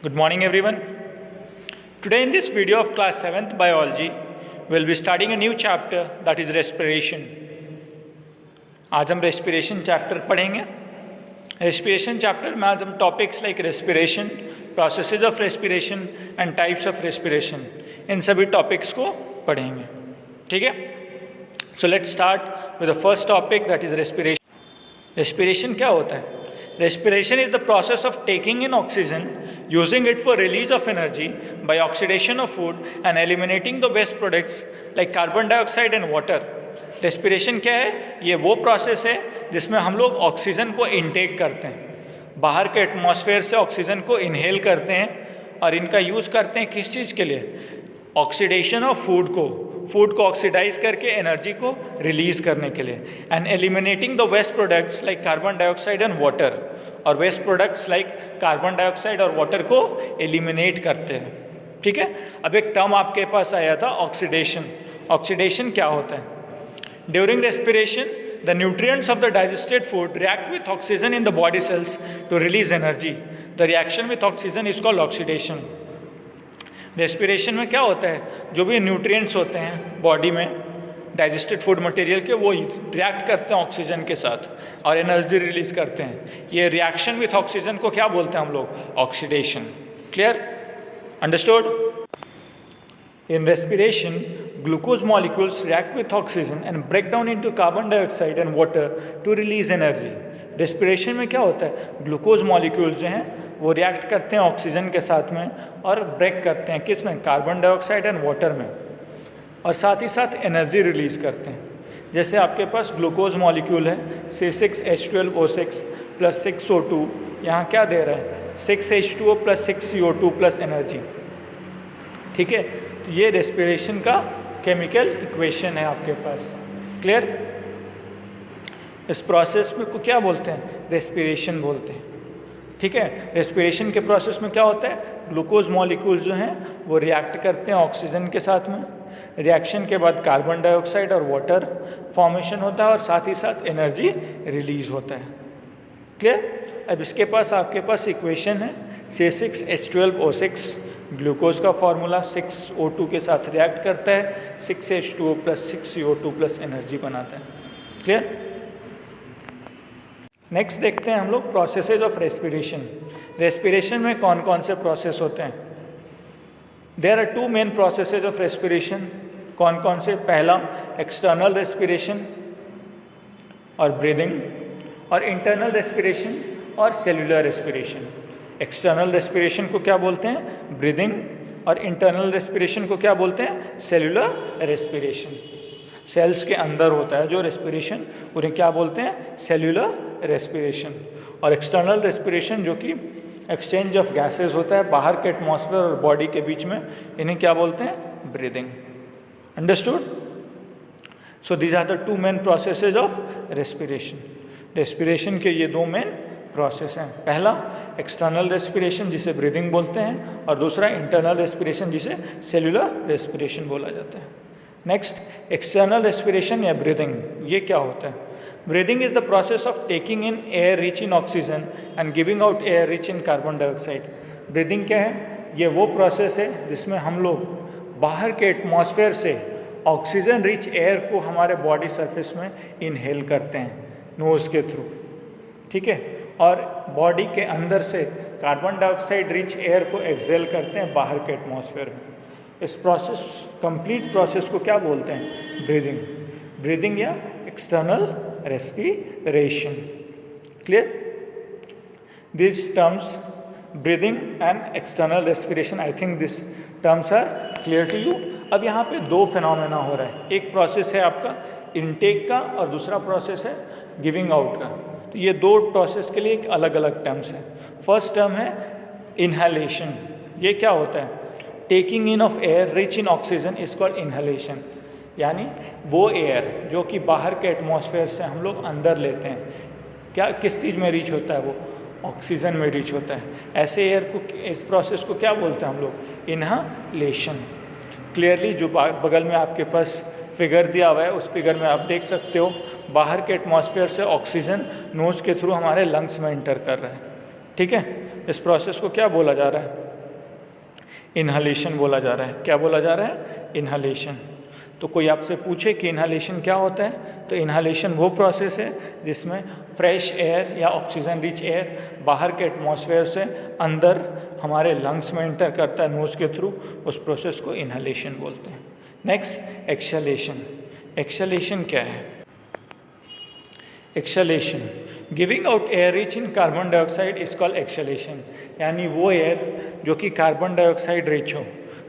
Good morning everyone. Today in this video of class 7th biology, we'll be starting a new chapter that is respiration. आज हम respiration chapter पढ़ेंगे. Respiration chapter में आज हम topics like respiration, processes of respiration and types of respiration इन सभी topics को पढ़ेंगे. ठीक है? So let's start with the first topic that is respiration. Respiration क्या होता है? Respiration is the process of taking in oxygen, using it for release of energy by oxidation of food and eliminating the waste products like carbon dioxide and water. Respiration क्या है? ये वो process है जिसमें हम लोग ऑक्सीजन को intake करते हैं, बाहर के एटमॉस्फेयर से ऑक्सीजन को इनहेल करते हैं और इनका यूज़ करते हैं किस चीज़ के लिए? ऑक्सीडेशन ऑफ फूड को ऑक्सीडाइज करके एनर्जी को रिलीज़ करने के लिए. And eliminating the waste products like carbon dioxide and water, और waste products like carbon dioxide और वाटर को एलिमिनेट करते हैं. ठीक है. अब एक टर्म आपके पास आया था ऑक्सीडेशन. ऑक्सीडेशन क्या होता है? During respiration the nutrients of the digested food react with oxygen in the body cells to release energy. The reaction with oxygen is called oxidation. Respiration में क्या होता है? जो भी न्यूट्रिएंट्स होते हैं बॉडी में डाइजेस्टेड फूड मटेरियल के, वो रिएक्ट करते हैं ऑक्सीजन के साथ और एनर्जी रिलीज करते हैं. ये रिएक्शन विथ ऑक्सीजन को क्या बोलते हैं हम लोग? Oxidation. Clear? Understood? In respiration glucose molecules react with oxygen and break down into carbon dioxide and water to release energy. Respiration में क्या होता है? ग्लूकोज मॉलिक्यूल्स जो हैं वो रिएक्ट करते हैं ऑक्सीजन के साथ में और ब्रेक करते हैं किस में? कार्बन डाइऑक्साइड एंड वाटर में, और साथ ही साथ एनर्जी रिलीज़ करते हैं. जैसे आपके पास ग्लूकोज मॉलिक्यूल है C6H12O6 + 6O2, यहाँ क्या दे रहा है? 6H2O + 6CO2 + energy. ठीक है. तो ये रेस्पिरेशन का केमिकल इक्वेशन है आपके पास. क्लियर? इस प्रोसेस में को क्या बोलते हैं? रेस्पिरेशन बोलते हैं. ठीक है. रेस्पिरेशन के प्रोसेस में क्या होता है? ग्लूकोज मॉलिक्यूल्स जो हैं वो रिएक्ट करते हैं ऑक्सीजन के साथ में. रिएक्शन के बाद कार्बन डाइऑक्साइड और वाटर फॉर्मेशन होता है और साथ ही साथ एनर्जी रिलीज होता है. क्लियर? अब इसके पास आपके पास इक्वेशन है C6H12O6. ग्लूकोज का फॉर्मूला 6O2 के साथ रिएक्ट करता है, 6H2O + 6CO2 + एनर्जी बनाता है. क्लियर? नेक्स्ट देखते हैं हम लोग प्रोसेसेज ऑफ रेस्पिरेशन. रेस्पिरेशन में कौन कौन से प्रोसेस होते हैं? There are 2 main processes of respiration. कौन कौन से? पहला एक्सटर्नल रेस्पिरेशन और ब्रीदिंग, और इंटरनल रेस्पिरेशन और सेल्यूलर रेस्पिरेशन. एक्सटर्नल रेस्पिरेशन को क्या बोलते हैं? ब्रीदिंग. और इंटरनल रेस्पिरेशन को क्या बोलते हैं? Cellular respiration. सेल्स के अंदर होता है जो रेस्पिरेशन, उन्हें क्या बोलते हैं? Cellular respiration. और एक्सटर्नल रेस्पिरेशन जो कि एक्सचेंज ऑफ गैसेस होता है बाहर के एटमॉस्फेयर और बॉडी के बीच में, इन्हें क्या बोलते हैं? Breathing. Understood? So these are the 2 main processes of respiration. Respiration के ये 2 मेन प्रोसेस हैं. पहला एक्सटर्नल रेस्पिरेशन जिसे ब्रीदिंग बोलते हैं, और दूसरा इंटरनल रेस्पिरेशन जिसे सेल्यूलर रेस्पिरेशन बोला जाता है. नेक्स्ट एक्सटर्नल रेस्पिरेशन या ब्रीदिंग, ये क्या होता है? Breathing is the process of taking in air rich in oxygen and giving out air rich in carbon dioxide. Breathing क्या है? ये वो प्रोसेस है जिसमें हम लोग बाहर के एटमॉस्फेयर से ऑक्सीजन रिच एयर को हमारे बॉडी सरफेस में इनहेल करते हैं नोज़ के थ्रू. ठीक है. और बॉडी के अंदर से कार्बन डाइऑक्साइड रिच एयर को एक्सेल करते हैं बाहर के एटमॉस्फेयर में. इस प्रोसेस, कंप्लीट प्रोसेस को क्या बोलते हैं? ब्रीदिंग. ब्रीदिंग या external respiration. Clear? This terms breathing and external respiration, I think this terms are clear to you. अब यहाँ पे 2 फिनोमेना हो रहा है. एक प्रोसेस है आपका इनटेक का और दूसरा प्रोसेस है गिविंग आउट का. तो ये 2 प्रोसेस के लिए एक अलग अलग टर्म्स हैं. फर्स्ट टर्म है इनहेलेशन. ये क्या होता है? Taking in of air rich in oxygen is called inhalation. यानी वो एयर जो कि बाहर के एटमॉस्फेयर से हम लोग अंदर लेते हैं, क्या किस चीज़ में रीच होता है? वो ऑक्सीजन में रीच होता है. ऐसे एयर को, इस प्रोसेस को क्या बोलते हैं हम लोग? इनहेलेशन. क्लियरली जो बगल में आपके पास फिगर दिया हुआ है उस फिगर में आप देख सकते हो बाहर के एटमॉस्फेयर से ऑक्सीजन नोज़ के थ्रू हमारे लंग्स में इंटर कर रहा है. ठीक है. इस प्रोसेस को क्या बोला जा रहा है? इन्हालेशन बोला जा रहा है। क्या बोला जा रहा है? इन्हालेशन। तो कोई आपसे पूछे कि इन्हालेशन क्या होता है, तो इन्हालेशन वो प्रोसेस है जिसमें फ्रेश एयर या ऑक्सीजन रिच एयर बाहर के एटमॉस्फेयर से अंदर हमारे लंग्स में एंटर करता है नोज़ के थ्रू, उस प्रोसेस को इन्हालेशन बोलते हैं। Next, exhalation. एक्सहेलेशन क्या है? Exhalation, giving out air rich in carbon dioxide is called exhalation. यानी वो एयर जो कि कार्बन डाइऑक्साइड रिच हो,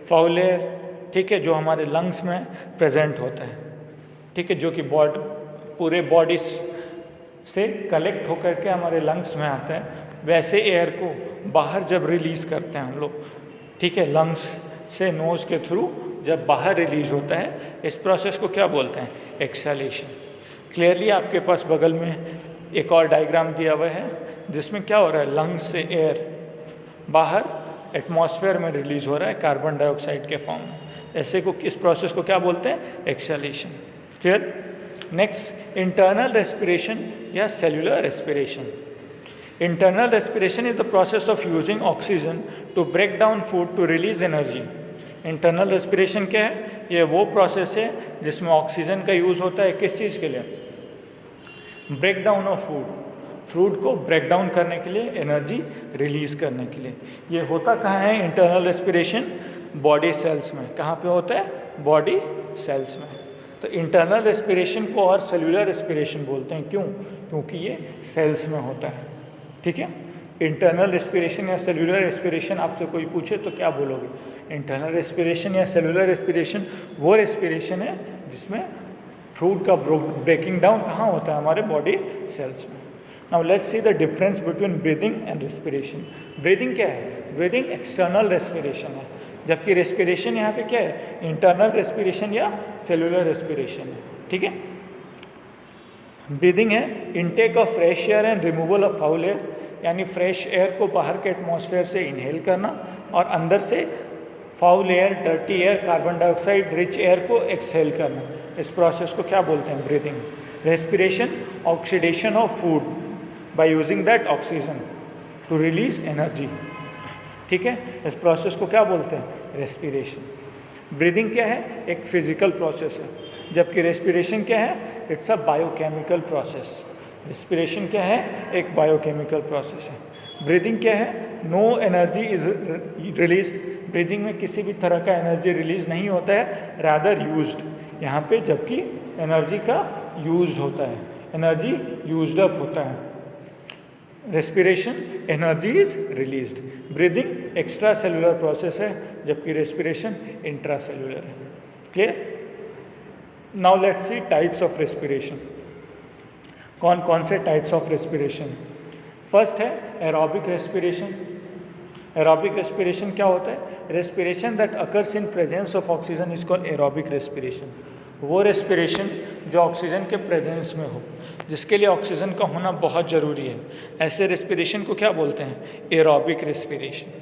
फाउल एयर, ठीक है, जो हमारे लंग्स में प्रेजेंट होता है, ठीक है, जो कि पूरे बॉडी से कलेक्ट होकर के हमारे लंग्स में आता है, वैसे एयर को बाहर जब रिलीज़ करते हैं हम लोग, ठीक है, लंग्स से नोज़ के थ्रू जब बाहर रिलीज होता है, इस प्रोसेस को क्या बोलते हैं? एक्सहेलेशन। क्लियरली आपके पास बगल में एक और डायग्राम दिया हुआ है जिसमें क्या हो रहा है, लंग्स से एयर बाहर एटमॉस्फेयर में रिलीज हो रहा है कार्बन डाइऑक्साइड के फॉर्म में। ऐसे को, इस प्रोसेस को क्या बोलते हैं? Exhalation. Clear? Next, internal respiration या cellular respiration. Internal respiration is the process of using oxygen to break down food to release energy. Internal respiration क्या है? ये वो प्रोसेस है जिसमें ऑक्सीजन का यूज़ होता है किस चीज़ के लिए? ब्रेक डाउन ऑफ फूड को ब्रेक डाउन करने के लिए, एनर्जी रिलीज़ करने के लिए। ये होता कहाँ है इंटरनल रेस्पिरेशन? बॉडी सेल्स में। कहाँ पे होता है? बॉडी सेल्स में। तो इंटरनल रेस्पिरेशन को और सेल्यूलर रेस्पिरेशन बोलते हैं। क्यों? क्योंकि ये सेल्स में होता है। ठीक है, इंटरनल रेस्पिरेशन या सेल्यूलर रेस्पिरेशन आपसे कोई पूछे तो क्या बोलोगे? इंटरनल रेस्पिरेशन या सेल्यूलर रेस्पिरेशन वो रेस्पिरेशन है जिसमें फूड का ब्रेकिंग डाउन कहाँ होता है? हमारे बॉडी सेल्स में। Now let's see the difference between breathing and respiration. Breathing क्या है? ब्रीदिंग एक्सटर्नल रेस्पिरेशन है, जबकि रेस्पिरेशन यहाँ पे क्या है? इंटरनल रेस्पिरेशन या सेल्यूलर रेस्पिरेशन है। ठीक है, ब्रीदिंग है intake of fresh air and removal of foul air, यानी फ्रेश एयर को बाहर के एटमॉस्फेयर से इनहेल करना और अंदर से foul air, dirty air, carbon dioxide rich air को एक्सहेल करना। इस प्रोसेस को क्या बोलते हैं? Breathing. Respiration, oxidation of food by using that oxygen to release energy. ठीक है, इस प्रोसेस को क्या बोलते हैं? रेस्पिरेशन। ब्रीदिंग क्या है? एक फिजिकल प्रोसेस है, जबकि रेस्पिरेशन क्या है? It's a biochemical process. Respiration क्या है? एक बायोकेमिकल प्रोसेस है। ब्रीदिंग क्या है? No energy is released. Breathing में किसी भी तरह का एनर्जी रिलीज नहीं होता है, रादर यूज्ड यहाँ पे, जबकि एनर्जी का यूज होता है, एनर्जी यूज्ड अप होता है। Respiration, energy is released. Breathing extra cellular process है, जबकि रेस्पिरेशन इंट्रा सेलुलर है। Clear? Now let's see types of respiration. कौन कौन से टाइप्स ऑफ रेस्पिरेशन? फर्स्ट है एरोबिक रेस्पिरेशन। एरोबिक रेस्पिरेशन क्या होता है? Respiration that occurs in presence of oxygen is called aerobic respiration. वो रेस्पिरेशन जो ऑक्सीजन के प्रेजेंस में हो, जिसके लिए ऑक्सीजन का होना बहुत ज़रूरी है, ऐसे रेस्पिरेशन को क्या बोलते हैं? Aerobic respiration.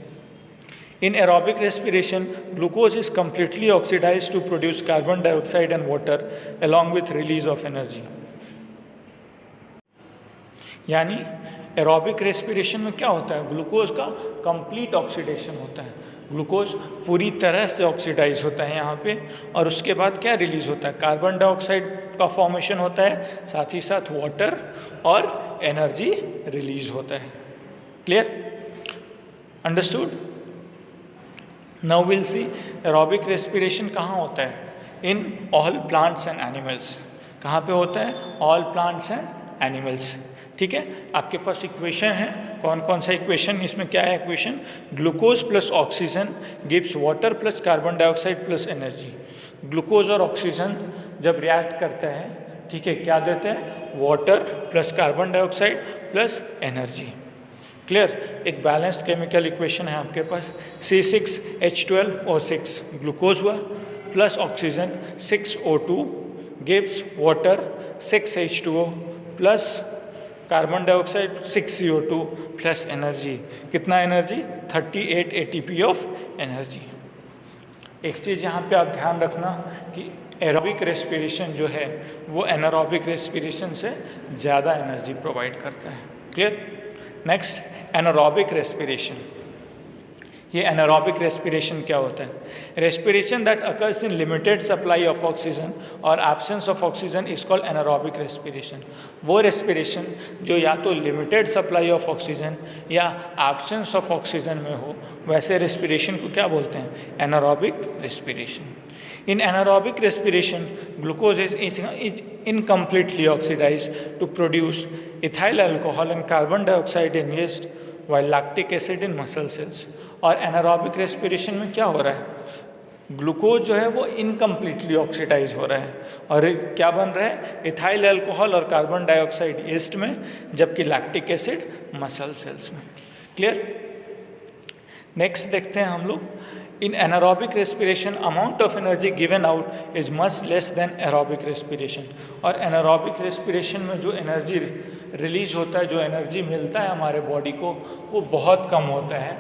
In aerobic respiration, glucose is completely oxidized to produce carbon dioxide and water along with release of energy. यानी एरोबिक रेस्पिरेशन में क्या होता है? ग्लूकोज का कंप्लीट ऑक्सीडेशन होता है, ग्लूकोज पूरी तरह से ऑक्सीडाइज होता है यहाँ पे, और उसके बाद क्या रिलीज होता है? कार्बन डाइऑक्साइड का फॉर्मेशन होता है, साथ ही साथ वाटर और एनर्जी रिलीज होता है। Clear? Understood? Now will see aerobic respiration कहाँ होता है? In all plants and animals. कहाँ पे होता है? All plants and animals. ठीक है, आपके पास इक्वेशन है। कौन कौन सा इक्वेशन? इसमें क्या है equation? Glucose plus oxygen gives water plus carbon dioxide plus energy. Glucose और ऑक्सीजन जब रिएक्ट करते हैं, ठीक है, क्या देते हैं? Water plus carbon dioxide plus energy. Clear? एक बैलेंस्ड केमिकल इक्वेशन है आपके पास। C6H12O6 ग्लूकोज हुआ plus oxygen 6O2 gives water 6H2O plus carbon dioxide 6CO2 plus energy. कितना एनर्जी? 38 ATP of energy. एक चीज़ यहाँ पे आप ध्यान रखना कि एरोबिक रेस्पिरेशन जो है वो एनारोबिक रेस्पिरेशन से ज़्यादा एनर्जी प्रोवाइड करता है। क्लियर? Next, anaerobic respiration. ये एनारोबिक रेस्पिरेशन क्या होता है? Respiration that occurs in limited supply of oxygen और absence of oxygen is called anaerobic respiration. वो रेस्पिरेशन जो या तो लिमिटेड सप्लाई ऑफ ऑक्सीजन या एब्सेंस ऑफ ऑक्सीजन में हो, वैसे रेस्पिरेशन को क्या बोलते हैं? Anaerobic respiration. In anaerobic respiration, glucose is incompletely oxidized to produce ethyl alcohol and carbon dioxide in yeast, while lactic acid in muscle cells. और anaerobic respiration में क्या हो रहा है? ग्लूकोज जो है वो इनकम्प्लीटली ऑक्सीडाइज हो रहा है और क्या बन रहा है? इथाइल अल्कोहल और कार्बन डाइऑक्साइड ईस्ट में, जबकि लैक्टिक एसिड मसल सेल्स में। क्लियर? नेक्स्ट देखते हैं हम लोग। In anaerobic respiration, amount of energy given out is much less than aerobic respiration. और anaerobic respiration में जो एनर्जी रिलीज होता है, जो एनर्जी मिलता है हमारे बॉडी को, वो बहुत कम होता है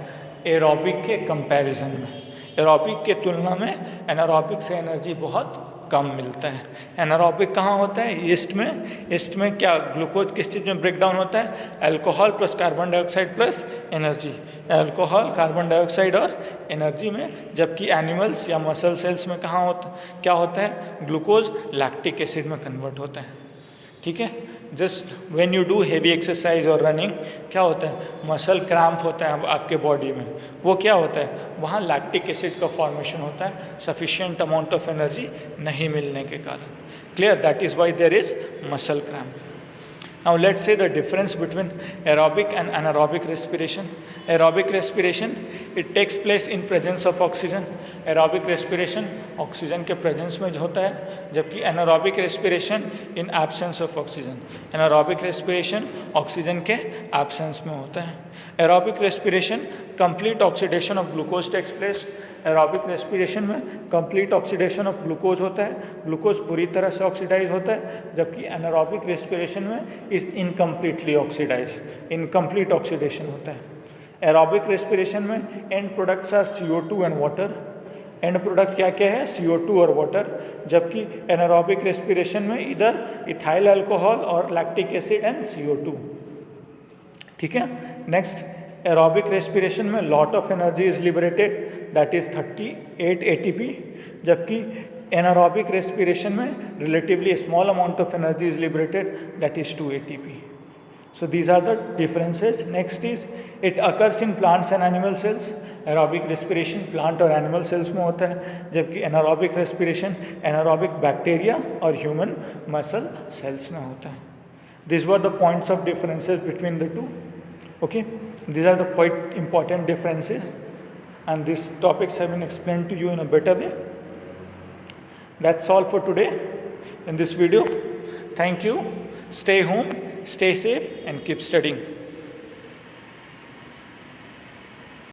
एरोबिक के कंपैरिजन में। एरोबिक के तुलना में एनारोबिक से एनर्जी बहुत कम मिलता है। एनारोबिक कहाँ होता है? ईस्ट में। ईस्ट में क्या ग्लूकोज किस चीज़ में ब्रेक डाउन होता है? Alcohol plus carbon dioxide plus energy, alcohol carbon dioxide और एनर्जी में। जबकि एनिमल्स या मसल सेल्स में कहाँ होता, क्या होता है? ग्लूकोज लैक्टिक एसिड में कन्वर्ट होता है। ठीक है? Just when you do heavy exercise और रनिंग, क्या होता है? मसल क्रैम्प होता है आपके बॉडी में, वो क्या होता है? वहाँ लैक्टिक एसिड का फॉर्मेशन होता है सफिशिएंट अमाउंट ऑफ एनर्जी नहीं मिलने के कारण। Clear? That is why there is muscle cramp. Now let's say the difference between aerobic and anaerobic respiration. Aerobic respiration, it takes place in presence of oxygen. Aerobic respiration oxygen के presence में होता है, जबकि anaerobic respiration in absence of oxygen. Anaerobic respiration oxygen के absence में होता है। Aerobic respiration complete oxidation of glucose takes place. Aerobic respiration में कंप्लीट ऑक्सीडेशन ऑफ ग्लूकोज होता है, ग्लूकोज पूरी तरह से ऑक्सीडाइज होता है, जबकि एनारोबिक रेस्पिरेशन में इस इनकम्प्लीटली ऑक्सीडाइज, इनकम्प्लीट ऑक्सीडेशन होता है। एरोबिक रेस्पिरेशन में end products are CO2 and water. End product क्या क्या है? CO2 और वाटर। जबकि एनारोबिक रेस्पिरेशन में इधर इथाइल अल्कोहल और लैक्टिक एसिड एंड CO2। ठीक है? नेक्स्ट, एरोबिक रेस्पिरेशन में lot of energy is liberated, that is 38 ATP, जबकि एनारोबिक रेस्पिरेशन में relatively small amount of energy is liberated, that is 2 ATP. So these are the differences. Next is it occurs in plants and animal cells. Aerobic respiration plant और animal cells में होता है, जबकि anaerobic respiration anaerobic bacteria और human muscle cells में होता है. These were the points of differences between the two. Okay, these are the quite important differences, and these topics have been explained to you in a better way. That's all for today in this video. Thank you. Stay home, stay safe, and keep studying.